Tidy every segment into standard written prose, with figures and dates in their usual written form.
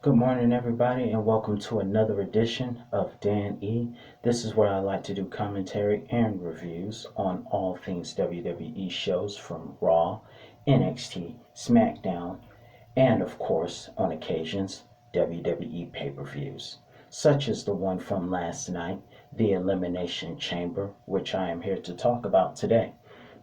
Good morning, everybody, and welcome to another edition of Dan E. This is where I like to do commentary and reviews on all things WWE shows from Raw, NXT, SmackDown, and of course, on occasions, WWE pay per views, such as the one from last night, the Elimination Chamber, which I am here to talk about today.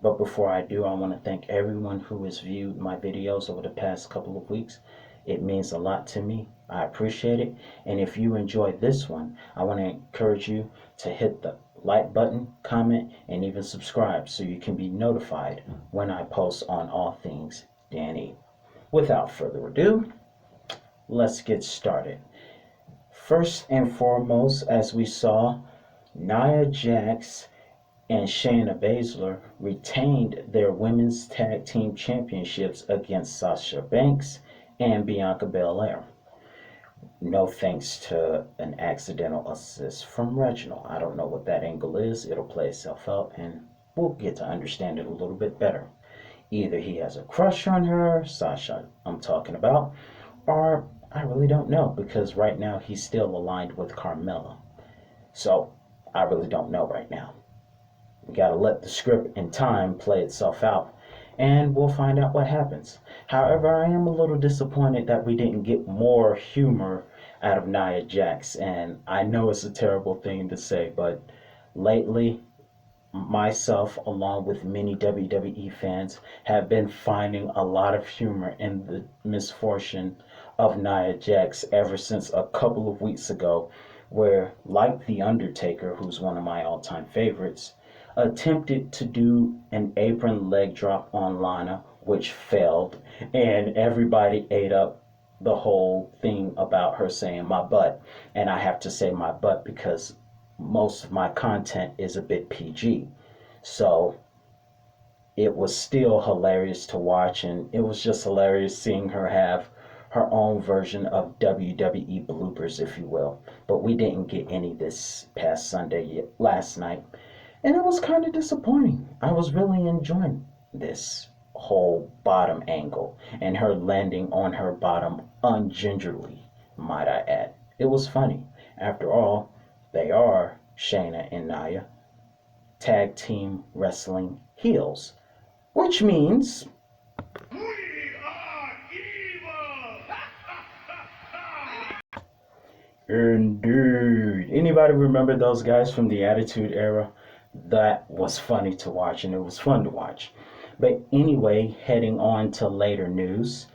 But before I do, I want to thank everyone who has viewed my videos over the past couple of weeks. It means a lot to me. I appreciate it. And if you enjoyed this one, I want to encourage you to hit the like button, comment, and even subscribe so you can be notified when I post on all things Danny. Without further ado, let's get started. First and foremost, as we saw, Nia Jax and Shayna Baszler retained their women's tag team championships against Sasha Banks and Bianca Belair. No thanks to an accidental assist from Reginald. I don't know what that angle is. It'll play itself out and we'll get to understand it a little bit better. Either he has a crush on her, Sasha I'm talking about, or I really don't know because right now he's still aligned with Carmella. So I really don't know right now. We gotta let the script and time play itself out and we'll find out what happens. However, I am a little disappointed that we didn't get more humor out of Nia Jax, and I know it's a terrible thing to say, but lately, myself, along with many WWE fans, have been finding a lot of humor in the misfortune of Nia Jax ever since a couple of weeks ago, where, like The Undertaker, who's one of my all time favorites, attempted to do an apron leg drop on Lana, which failed, and everybody ate up the whole thing about her saying my butt. And I have to say my butt because most of my content is a bit PG. So it was still hilarious to watch, and it was just hilarious seeing her have her own version of WWE bloopers, if you will. But we didn't get any this past Sunday, last night. And it was kind of disappointing. I was really enjoying this whole bottom angle and her landing on her bottom ungingerly, might I add. It was funny. After all, they are Shayna and Nia, tag team wrestling heels, which means we are evil. Indeed. Anybody remember those guys from the Attitude Era? That was funny to watch and it was fun to watch. But anyway, heading on to later news,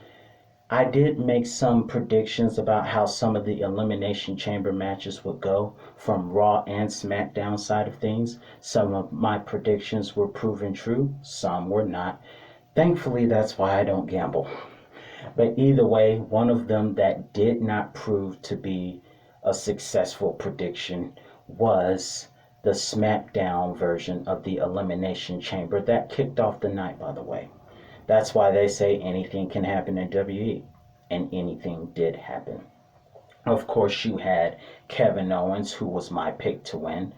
I did make some predictions about how some of the Elimination Chamber matches would go from Raw and SmackDown side of things. Some of my predictions were proven true, some were not. Thankfully, that's why I don't gamble. But either way, one of them that did not prove to be a successful prediction was the SmackDown version of the Elimination Chamber that kicked off the night, by the way. That's why they say anything can happen in WWE, and anything did happen. Of course, you had Kevin Owens, who was my pick to win,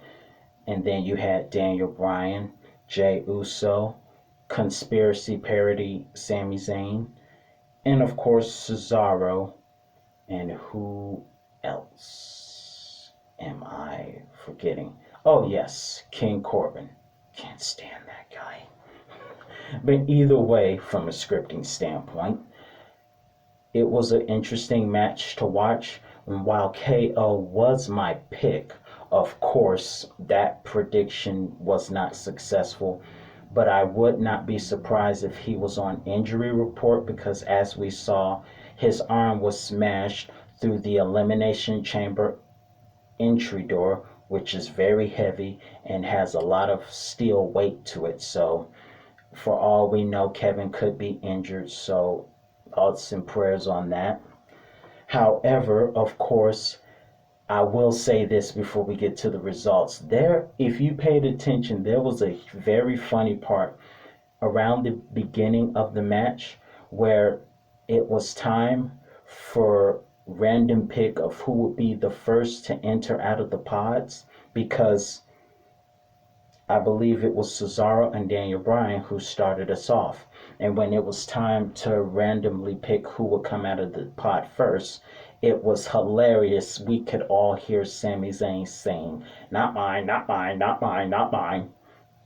and then you had Daniel Bryan, Jey Uso, conspiracy parody Sami Zayn, and of course Cesaro, and who else am I forgetting? Oh yes, King Corbin. Can't stand that guy. But either way, from a scripting standpoint, it was an interesting match to watch. And while KO was my pick, of course, that prediction was not successful. But I would not be surprised if he was on injury report because, as we saw, his arm was smashed through the Elimination Chamber entry door, which is very heavy and has a lot of steel weight to it. So, for all we know, Kevin could be injured. So, thoughts and prayers on that. However, of course, I will say this before we get to the results. There, if you paid attention, there was a very funny part around the beginning of the match where it was time for random pick of who would be the first to enter out of the pods, because I believe it was Cesaro and Daniel Bryan who started us off. And when it was time to randomly pick who would come out of the pod first, it was hilarious. We could all hear Sami Zayn saying, "Not mine, not mine, not mine, not mine."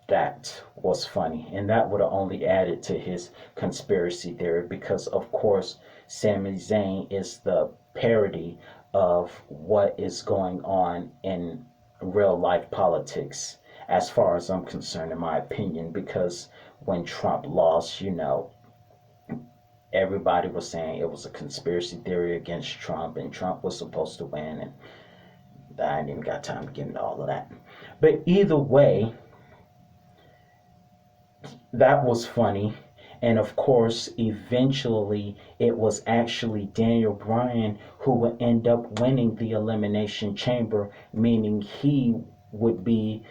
That was funny, and that would have only added to his conspiracy theory because, of course, Sami Zayn is the parody of what is going on in real life politics, as far as I'm concerned, in my opinion. Because when Trump lost, everybody was saying it was a conspiracy theory against Trump, and Trump was supposed to win, and I ain't even got time to get into all of that. But either way, that was funny. And of course, eventually, it was actually Daniel Bryan who would end up winning the Elimination Chamber, meaning he would be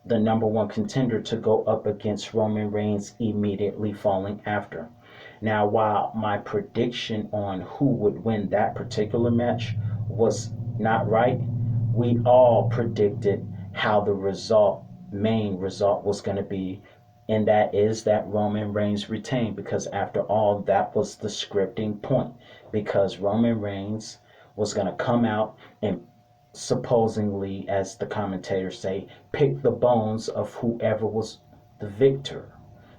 the number one contender to go up against Roman Reigns immediately following after. Now, while my prediction on who would win that particular match was not right, we all predicted how the main result was going to be, and that is that Roman Reigns retained, because after all, that was the scripting point, because Roman Reigns was going to come out and supposedly, as the commentators say, pick the bones of whoever was the victor.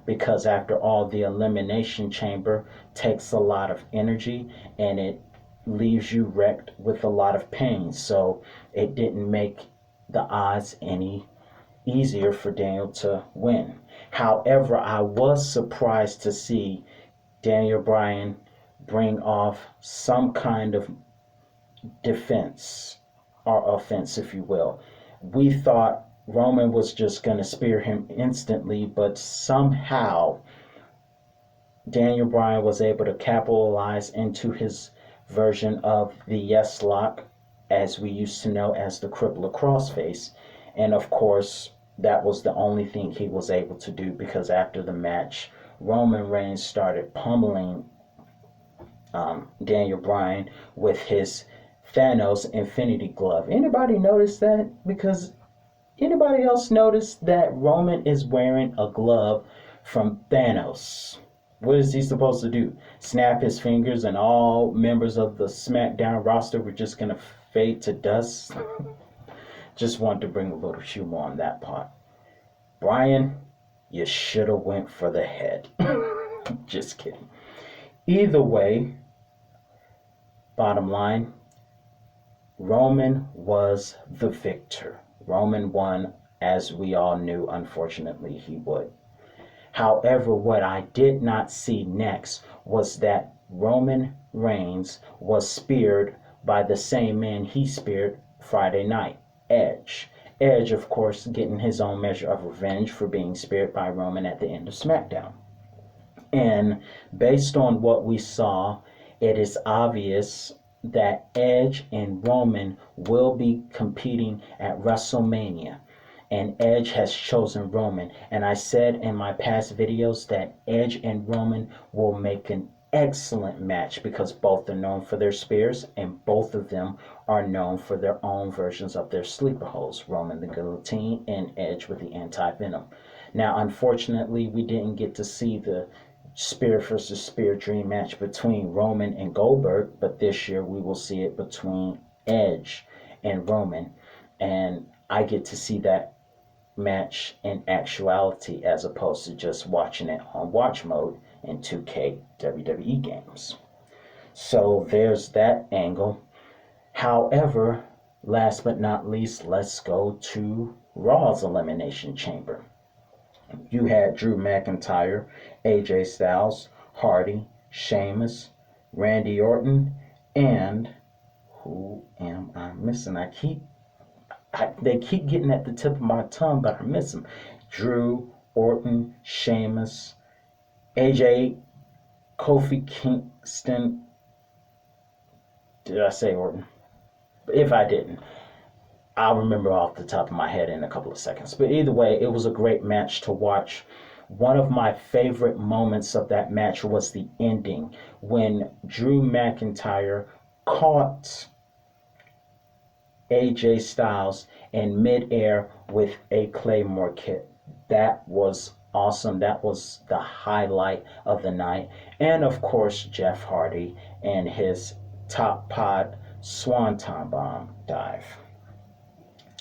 Because after all, the Elimination Chamber takes a lot of energy and it leaves you wrecked with a lot of pain. So it didn't make the odds any easier for Daniel to win. However, I was surprised to see Daniel Bryan bring off some kind of defense or offense, if you will. We thought Roman was just going to spear him instantly, but somehow Daniel Bryan was able to capitalize into his version of the yes lock, as we used to know as the crippler crossface. And of course, that was the only thing he was able to do, because after the match, Roman Reigns started pummeling Daniel Bryan with his Thanos Infinity Glove. Anybody notice that? Because anybody else notice that Roman is wearing a glove from Thanos? What is he supposed to do? Snap his fingers and all members of the SmackDown roster were just going to fade to dust? Just wanted to bring a little humor on that part. Bryan, you should have went for the head. Just kidding. Either way, bottom line, Roman was the victor. Roman won, as we all knew, unfortunately, he would. However, what I did not see next was that Roman Reigns was speared by the same man he speared Friday night, Edge. Edge, of course, getting his own measure of revenge for being speared by Roman at the end of SmackDown. And based on what we saw, it is obvious that Edge and Roman will be competing at WrestleMania. And Edge has chosen Roman. And I said in my past videos that Edge and Roman will make an excellent match, because both are known for their spears and both of them are known for their own versions of their sleeper holds. Roman the guillotine and Edge with the anti-venom. Now, unfortunately, we didn't get to see the spear versus spear dream match between Roman and Goldberg, but this year we will see it between Edge and Roman. And I get to see that match in actuality, as opposed to just watching it on watch mode in 2K WWE games. So there's that angle. However, last but not least, let's go to Raw's Elimination Chamber. You had Drew McIntyre, AJ Styles, Hardy, Sheamus, Randy Orton, and who am I missing? They keep getting at the tip of my tongue, but I miss them. Drew, Orton, Sheamus, AJ, Kofi Kingston. Did I say Orton? If I didn't, I'll remember off the top of my head in a couple of seconds. But either way, it was a great match to watch. One of my favorite moments of that match was the ending, when Drew McIntyre caught AJ Styles in midair with a Claymore kick. That was awesome. That was the highlight of the night. And of course, Jeff Hardy and his top pod swanton bomb dive.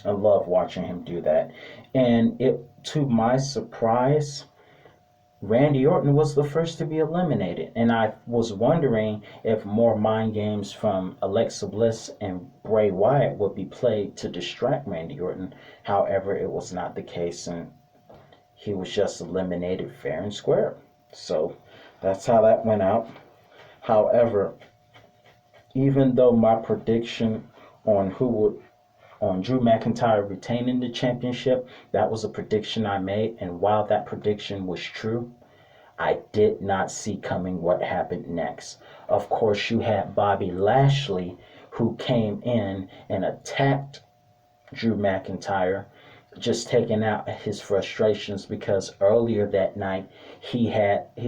I love watching him do that. And it, to my surprise, Randy Orton was the first to be eliminated. And I was wondering if more mind games from Alexa Bliss and Bray Wyatt would be played to distract Randy Orton. However, it was not the case, and he was just eliminated fair and square. So that's how that went out. However, even though my prediction on who would on Drew McIntyre retaining the championship, that was a prediction I made, and while that prediction was true, I did not see coming what happened next. Of course, you had Bobby Lashley, who came in and attacked Drew McIntyre, just taking out his frustrations because earlier that night he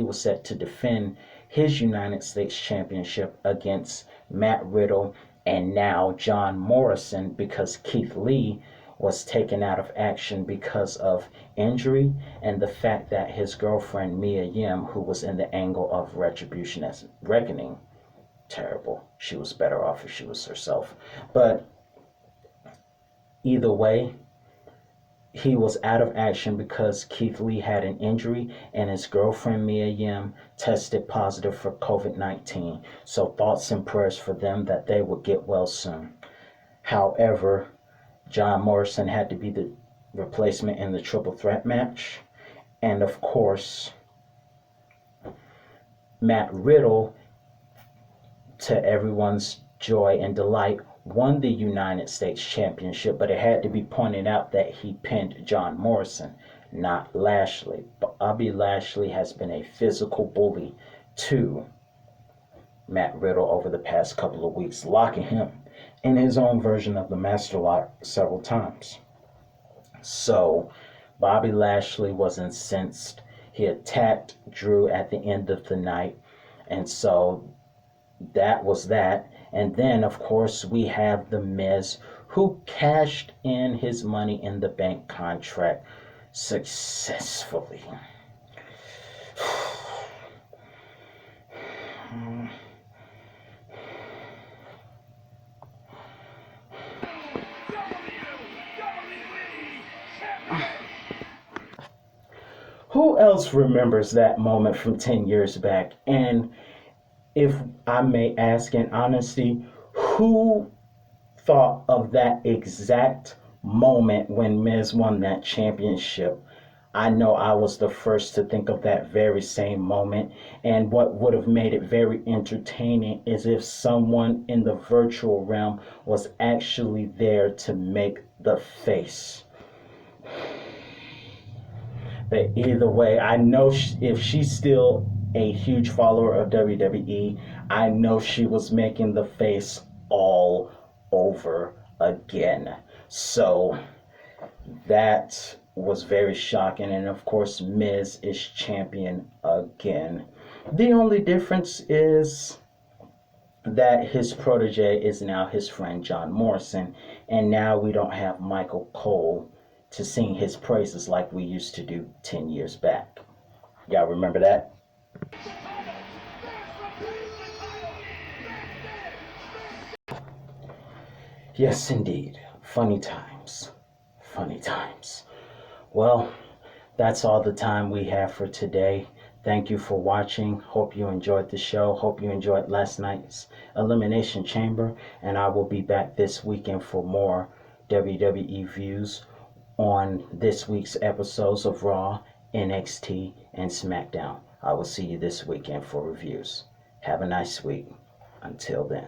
was set to defend his United States Championship against Matt Riddle and now John Morrison, because Keith Lee was taken out of action because of injury and the fact that his girlfriend Mia Yim, who was in the angle of Retribution as Reckoning, terrible. She was better off if she was herself. But either way, he was out of action because Keith Lee had an injury and his girlfriend Mia Yim tested positive for COVID-19. So thoughts and prayers for them that they would get well soon. However, John Morrison had to be the replacement in the triple threat match. And of course, Matt Riddle, to everyone's joy and delight, won the United States Championship, but it had to be pointed out that he pinned John Morrison, not Lashley. Bobby Lashley has been a physical bully to Matt Riddle over the past couple of weeks, locking him in his own version of the Master Lock several times. So Bobby Lashley was incensed. He attacked Drew at the end of the night, and so that was that. And then, of course, we have The Miz, who cashed in his Money in the Bank contract successfully. Who else remembers that moment from 10 years back? And if I may ask in honesty, who thought of that exact moment when Miz won that championship? I know I was the first to think of that very same moment. And what would have made it very entertaining is if someone in the virtual realm was actually there to make the face. But either way, I know if she's still a huge follower of WWE, I know she was making the face all over again. So that was very shocking. And of course, Miz is champion again. The only difference is that his protege is now his friend John Morrison. And now we don't have Michael Cole to sing his praises like we used to do 10 years back. Y'all remember that? Yes, indeed. Funny times. Funny times. Well, that's all the time we have for today. Thank you for watching. Hope you enjoyed the show. Hope you enjoyed last night's Elimination Chamber. And I will be back this weekend for more WWE views on this week's episodes of Raw, NXT, and SmackDown. I will see you this weekend for reviews. Have a nice week. Until then.